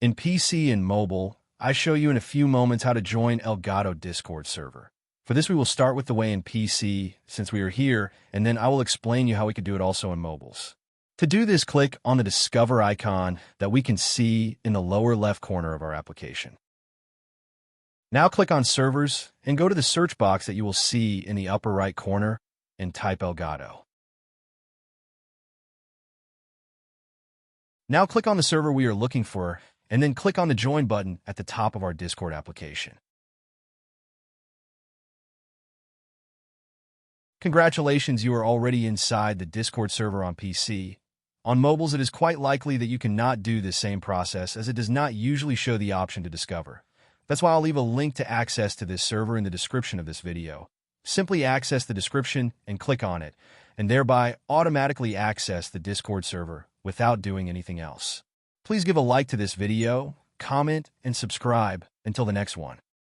In PC and mobile, I show you in a few moments how to join Elgato Discord server. For this, we will start with the way in PC, since we are here, and then I will explain you how we could do it also in mobiles. To do this, click on the Discover icon that we can see in the lower left corner of our application. Now click on Servers and go to the search box that you will see in the upper right corner and type Elgato. Now click on the server we are looking for and then click on the Join button at the top of our Discord application. Congratulations, you are already inside the Discord server on PC. On mobiles, it is quite likely that you cannot do this same process as it does not usually show the option to discover. That's why I'll leave a link to access to this server in the description of this video. Simply access the description and click on it, and thereby automatically access the Discord server without doing anything else. Please give a like to this video, comment, and subscribe. Until the next one.